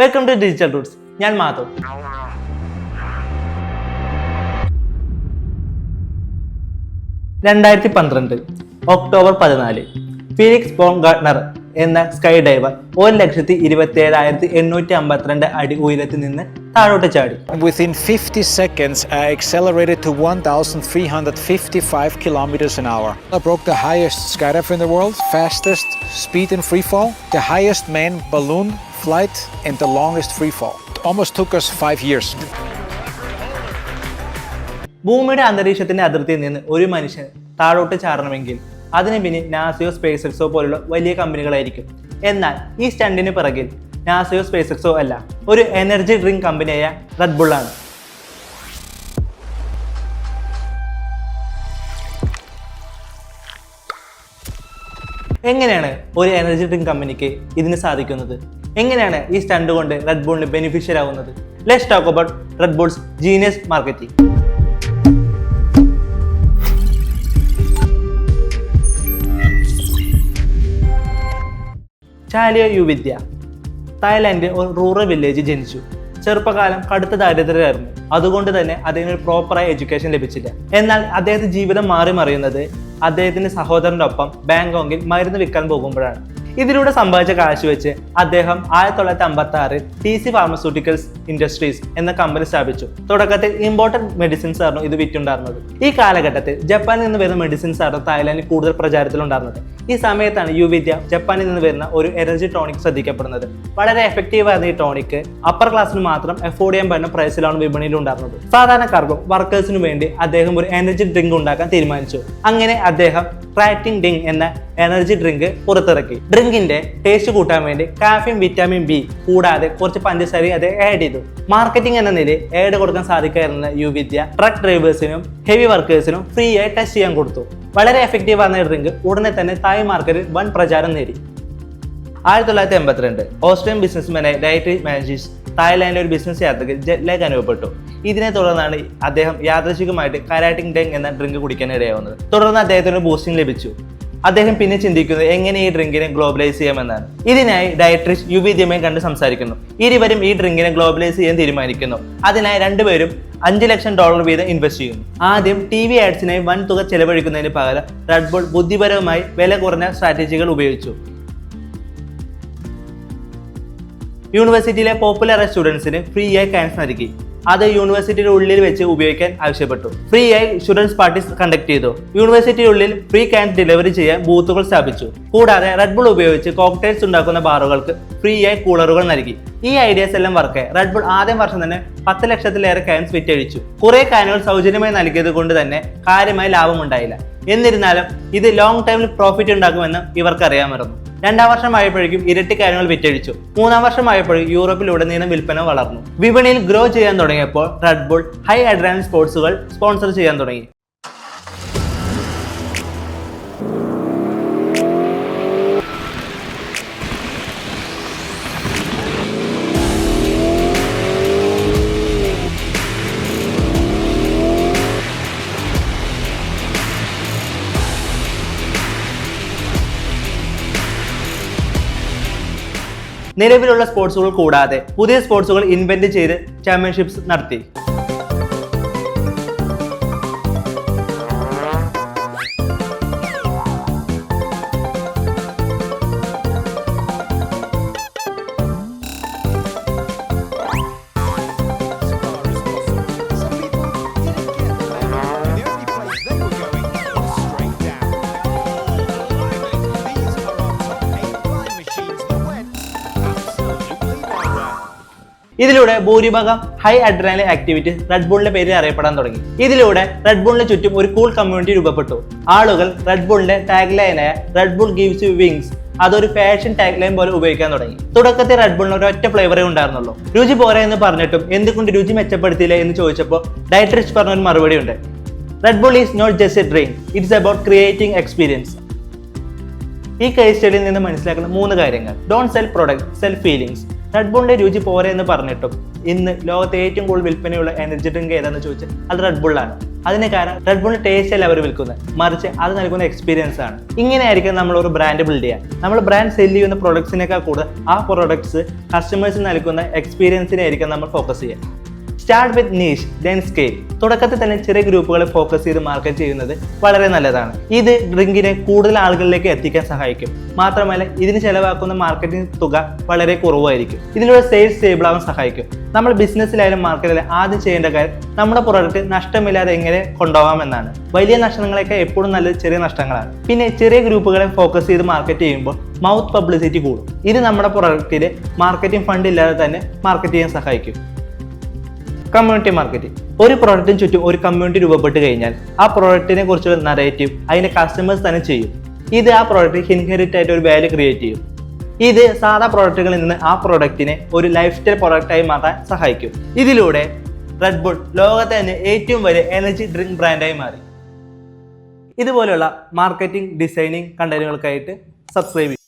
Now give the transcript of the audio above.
Welcome to digital Roots. ഞാൻ Madhav. October 14 Felix ബോംഗാർട്ട്നർ എന്ന sky diver 1,27,852 അടി ഉയരത്തിൽ നിന്ന് താഴോട്ട് ചാടി. Within 50 seconds, I accelerated to 1,355 kilometers an hour. I broke the highest skydive in the world, fastest speed in free fall, the highest manned balloon flight, and the longest free fall. It almost took us 5 years. ഭൂമിയുടെ അന്തരീക്ഷത്തിന്റെ അതിർത്തിയിൽ നിന്ന് ഒരു മനുഷ്യൻ താഴോട്ട് ചാടണമെങ്കിൽ അതിന് പിന്നിൽ നാസയോ space എക്സോ പോലുള്ള വലിയ കമ്പനികളായിരിക്കും. എന്നാൽ ഈ സ്റ്റണ്ടിന് പിറകിൽ നാസയോ സ്പേസ് എക്സോ അല്ല, ഒരു എനർജി ഡ്രിങ്ക് കമ്പനിയായ റെഡ് ബുൾ ആണ്. എങ്ങനെയാണ് ഒരു എനർജി ഡ്രിങ്ക് കമ്പനിക്ക് ഇതിന് സാധിക്കുന്നത്? എങ്ങനെയാണ് ഈ സ്റ്റണ്ട് കൊണ്ട് റെഡ് ബുളിന് ബെനിഫിഷ്യൽ ആവുന്നത്? Let's talk about Red Bull's genius marketing. Chaleo Yoovidhya തായ്ലാൻഡിലെ ഒരു റൂറൽ വില്ലേജിൽ ജനിച്ചു. ചെറുപ്പകാലം കടുത്ത ദാരിദ്ര്യമായിരുന്നു. അതുകൊണ്ട് തന്നെ അദ്ദേഹത്തിന് പ്രോപ്പറായ എഡ്യൂക്കേഷൻ ലഭിച്ചില്ല. എന്നാൽ അദ്ദേഹത്തിന്റെ ജീവിതം മാറി മറിയുന്നത് അദ്ദേഹത്തിന്റെ സഹോദരന്റെ ഒപ്പം ബാങ്കോക്കിൽ മരുന്ന് വിൽക്കാൻ പോകുമ്പോഴാണ്. ഇതിലൂടെ സമ്പാദിച്ച കാശ് വെച്ച് അദ്ദേഹം 1956 TC ഫാർമസ്യൂട്ടിക്കൽസ് ഇൻഡസ്ട്രീസ് എന്ന കമ്പനി സ്ഥാപിച്ചു. തുടക്കത്തിൽ ഇമ്പോർട്ടഡ് മെഡിസിൻസ് ആയിരുന്നു ഇത് വിറ്റുണ്ടായിരുന്നത്. ഈ കാലഘട്ടത്തിൽ ജപ്പാനിൽ നിന്ന് വരുന്ന മെഡിസിൻസ് ആയിരുന്നു തായ്ലാൻഡിൽ കൂടുതൽ പ്രചാരത്തിലുണ്ടായിരുന്നത്. ഈ സമയത്താണ് യുവിദ്യ ജപ്പാനിൽ നിന്ന് വരുന്ന ഒരു എനർജി ടോണിക് ശ്രദ്ധിക്കപ്പെടുന്നത്. വളരെ എഫക്റ്റീവ് ആയിരുന്ന ഈ ടോണിക് അപ്പർ ക്ലാസ്സിന് മാത്രം അഫോർഡ് ചെയ്യാൻ പറ്റുന്ന പ്രൈസിലാണ് വിപണിയിൽ ഉണ്ടായിരുന്നത്. സാധാരണക്കാർക്കും വർക്കേഴ്സിനു വേണ്ടി അദ്ദേഹം ഒരു എനർജി ഡ്രിങ്ക് ഉണ്ടാക്കാൻ തീരുമാനിച്ചു. അങ്ങനെ അദ്ദേഹം ക്രാറ്റിംഗ് ഡ്രിങ്ക് എന്ന എനർജി ഡ്രിങ്ക് പുറത്തിറക്കി. ഡ്രിങ്കിന്റെ ടേസ്റ്റ് കൂട്ടാൻ വേണ്ടി കാഫീൻ, വിറ്റാമിൻ ബി കൂടാതെ കുറച്ച് പഞ്ചസാര അത് ആഡ് ചെയ്തു. മാർക്കറ്റിംഗ് എന്ന നിലയിൽ ആഡ് കൊടുക്കാൻ സാധിക്കായിരുന്ന യുവിദ്യ ട്രക്ക് ഡ്രൈവേഴ്സിനും ഹെവി വർക്കേഴ്സിനും ഫ്രീ ആയി ടെസ്റ്റ് ചെയ്യാൻ കൊടുത്തു. വളരെ എഫക്റ്റീവ് ആയിരുന്ന ഡ്രിങ്ക് ഉടനെ തന്നെ തായ് മാർക്കറ്റിൽ വൻ പ്രചാരം നേടി. 1982 ഓസ്ട്രിയൻ ബിസിനസ്മാനായ ഡയറ്ററി മാജിസ് തായ്ലാൻഡിലെ ഒരു ബിസിനസ് യാത്രയ്ക്ക് ജെറ്റ് ലാഗ് അനുഭവപ്പെട്ടു. ഇതിനെ തുടർന്നാണ് അദ്ദേഹം യാദൃശികമായിട്ട് കരാറ്റിംഗ് ഡെങ് എന്ന ഡ്രിങ്ക് കുടിക്കാനിടയാവുന്നത്. തുടർന്ന് അദ്ദേഹത്തിന് ബൂസ്റ്റിംഗ് ലഭിച്ചു. അദ്ദേഹം പിന്നെ ചിന്തിക്കുന്നത് എങ്ങനെ ഈ ഡ്രിങ്കിനെ ഗ്ലോബലൈസ് ചെയ്യാമെന്നാണ്. ഇതിനായി ഡയട്രിസ്റ്റ് യുവിദ്യയുമായി കണ്ട് സംസാരിക്കുന്നു. ഇരുവരും ഈ ഡ്രിങ്കിനെ ഗ്ലോബലൈസ് ചെയ്യാൻ തീരുമാനിക്കുന്നു. അതിനായി രണ്ടുപേരും $5 ലക്ഷം വീതം ഇൻവെസ്റ്റ് ചെയ്യുന്നു. ആദ്യം TV ആഡ്സിനായി വൻ തുക ചെലവഴിക്കുന്നതിന് പകരം റെഡ് ബുൾ ബുദ്ധിപരമായി വില കുറഞ്ഞ സ്ട്രാറ്റജികൾ ഉപയോഗിച്ചു. യൂണിവേഴ്സിറ്റിയിലെ പോപ്പുലർ സ്റ്റുഡൻസിന് ഫ്രീ ആയി ക്യാൻസ് നൽകി. അത് യൂണിവേഴ്സിറ്റിയുടെ ഉള്ളിൽ വെച്ച് ഉപയോഗിക്കാൻ ആവശ്യപ്പെട്ടു. ഫ്രീ ആയി സ്റ്റുഡൻസ് പാർട്ടീസ് കണ്ടക്ട് ചെയ്തു. യൂണിവേഴ്സിറ്റിയുള്ളിൽ ഫ്രീ ക്യാൻസ് ഡെലിവറി ചെയ്യാൻ ബൂത്തുകൾ സ്ഥാപിച്ചു. കൂടാതെ റെഡ് ബുൾ ഉപയോഗിച്ച് കോക്ടെയിൽസ് ഉണ്ടാക്കുന്ന ബാറുകൾക്ക് ഫ്രീ ആയി കൂളറുകൾ നൽകി. ഈ ഐഡിയാസ് എല്ലാം വർക്കായി. റെഡ് ബുൾ ആദ്യം വർഷം തന്നെ 10 ലക്ഷത്തിലേറെ ക്യാൻസ് വിറ്റഴിച്ചു. കുറെ ക്യാനുകൾ സൗജന്യമായി നൽകിയത് കൊണ്ട് തന്നെ കാര്യമായ ലാഭമുണ്ടായില്ല. എന്നിരുന്നാലും ഇത് ലോങ് ടൈമിൽ പ്രോഫിറ്റ് ഉണ്ടാക്കുമെന്ന് ഇവർക്ക് അറിയാമായിരുന്നു. 2ാം വർഷമായപ്പോഴേക്കും ഇരട്ടി ക്യാനുകൾ വിറ്റഴിച്ചു. 3ാം വർഷമായപ്പോഴേക്കും യൂറോപ്പിലുടനീളം വിൽപ്പന വളർന്നു. വിപണിയിൽ ഗ്രോ ചെയ്യാൻ തുടങ്ങിയപ്പോൾ റെഡ് ബുൾ ഹൈ അഡ്രിനാലിൻ സ്പോർട്സുകൾ സ്പോൺസർ ചെയ്യാൻ തുടങ്ങി. നിലവിലുള്ള സ്പോർട്സുകൾ കൂടാതെ പുതിയ സ്പോർട്സുകൾ ഇൻവെന്റ് ചെയ്ത് ചാമ്പ്യൻഷിപ്സ് നടത്തി. ഇതിലൂടെ ഭൂരിഭാഗം ഹൈ അഡ്രിനാലിൻ ആക്ടിവിറ്റീസ് റെഡ് ബുളിന്റെ പേരിൽ അറിയപ്പെടാൻ തുടങ്ങി. ഇതിലൂടെ റെഡ് ബുളിന് ചുറ്റും ഒരു കൂൾ കമ്മ്യൂണിറ്റി രൂപപ്പെട്ടു. ആളുകൾ റെഡ് ബുളിന്റെ ടാഗ് ലൈനായ Red Bull gives you wings അതൊരു ഫാഷൻ ടാഗ് ലൈൻ പോലെ ഉപയോഗിക്കാൻ തുടങ്ങി. തുടക്കത്തിൽ റെഡ് ബുളിന് ഒരൊറ്റ ഫ്ലേവറേ ഉണ്ടായിരുന്നുള്ളൂ. രുചി പോരാ എന്ന് പറഞ്ഞിട്ടും എന്തുകൊണ്ട് രുചി മെച്ചപ്പെടുത്തിയില്ല എന്ന് ചോദിച്ചപ്പോൾ ഡയട്രിസ്റ്റ് പറഞ്ഞ ഒരു മറുപടി ഉണ്ട്. Red Bull is not just a drink, it's about creating experience. ഈ കേസ് സ്റ്റഡിയിൽ നിന്ന് മനസ്സിലാക്കുന്ന 3 കാര്യങ്ങൾ. Don't sell product, sell feelings. Red ബുളിന്റെ രുചി പോരെ എന്ന് പറഞ്ഞിട്ടും ഇന്ന് ലോകത്തെ ഏറ്റവും കൂടുതൽ വിൽപ്പനയുള്ള എനർജി ഡ്രിങ്ക് ഏതാണെന്ന് ചോദിച്ചാൽ അത് റെഡ് ബുള്ളാണ്. അതിന് കാരണം റെഡ് ബുൾ ടേസ്റ്റ് അല്ല അവർ വിൽക്കുന്നത്, മറിച്ച് അത് നൽകുന്ന എക്സ്പീരിയൻസ് ആണ്. ഇങ്ങനെയായിരിക്കും നമ്മൾ ഒരു ബ്രാൻഡ് ബിൽഡ് ചെയ്യുക. നമ്മൾ ബ്രാൻഡ് സെല് ചെയ്യുന്ന പ്രൊഡക്ട്സിനേക്കാൾ കൂടുതൽ ആ പ്രൊഡക്ട്സ് കസ്റ്റമേഴ്സിന് നൽകുന്ന എക്സ്പീരിയൻസിനായിരിക്കും നമ്മൾ ഫോക്കസ് ചെയ്യുക. Start with niche then scale. തുടക്കത്തിൽ തന്നെ ചെറിയ ഗ്രൂപ്പുകളെ ഫോക്കസ് ചെയ്ത് മാർക്കറ്റ് ചെയ്യുന്നത് വളരെ നല്ലതാണ്. ഇത് ഡ്രിങ്കിനെ കൂടുതൽ ആളുകളിലേക്ക് എത്തിക്കാൻ സഹായിക്കും. മാത്രമല്ല ഇതിന് ചെലവാക്കുന്ന മാർക്കറ്റിംഗ് തുക വളരെ കുറവായിരിക്കും. ഇതിലൂടെ സെയിൽസ് സ്റ്റേബിൾ ആവാൻ സഹായിക്കും. നമ്മൾ ബിസിനസ്സിലായാലും മാർക്കറ്റിലായാലും ആദ്യം ചെയ്യേണ്ട കാര്യം നമ്മുടെ പ്രൊഡക്റ്റ് നഷ്ടമില്ലാതെ എങ്ങനെ കൊണ്ടുപോകാം എന്നാണ്. വലിയ നഷ്ടങ്ങളൊക്കെ എപ്പോഴും നല്ലത് ചെറിയ നഷ്ടങ്ങളാണ്. പിന്നെ ചെറിയ ഗ്രൂപ്പുകളെ ഫോക്കസ് ചെയ്ത് മാർക്കറ്റ് ചെയ്യുമ്പോൾ മൗത്ത് പബ്ലിസിറ്റി കൂടും. ഇത് നമ്മുടെ പ്രൊഡക്റ്റിൽ മാർക്കറ്റിംഗ് ഫണ്ട് ഇല്ലാതെ തന്നെ മാർക്കറ്റ് ചെയ്യാൻ സഹായിക്കും. Community marketing. ഒരു പ്രോഡക്റ്റിന് ചുറ്റും ഒരു കമ്മ്യൂണിറ്റി രൂപപ്പെട്ട് കഴിഞ്ഞാൽ ആ പ്രോഡക്റ്റിനെ കുറിച്ചുള്ള നറേറ്റീവ് അതിന്റെ കസ്റ്റമേഴ്സ് തന്നെ ചെയ്യും. ഇത് ആ പ്രോഡക്റ്റ് ഇൻഹെറിറ്റ് ആയിട്ട് ഒരു വാല്യൂ ക്രിയേറ്റ് ചെയ്യും. ഇത് സാധാ പ്രോഡക്റ്റുകളിൽ നിന്ന് ആ പ്രോഡക്റ്റിനെ ഒരു ലൈഫ് സ്റ്റൈൽ പ്രോഡക്റ്റായി മാറ്റാൻ സഹായിക്കും. ഇതിലൂടെ റെഡ് ബുൾ ലോകത്തെ തന്നെ ഏറ്റവും വലിയ എനർജി ഡ്രിങ്ക് ബ്രാൻഡായി മാറി. ഇതുപോലെയുള്ള മാർക്കറ്റിംഗ് ഡിസൈനിങ് കണ്ടന്റുകൾക്കായിട്ട് സബ്സ്ക്രൈബ് ചെയ്യും.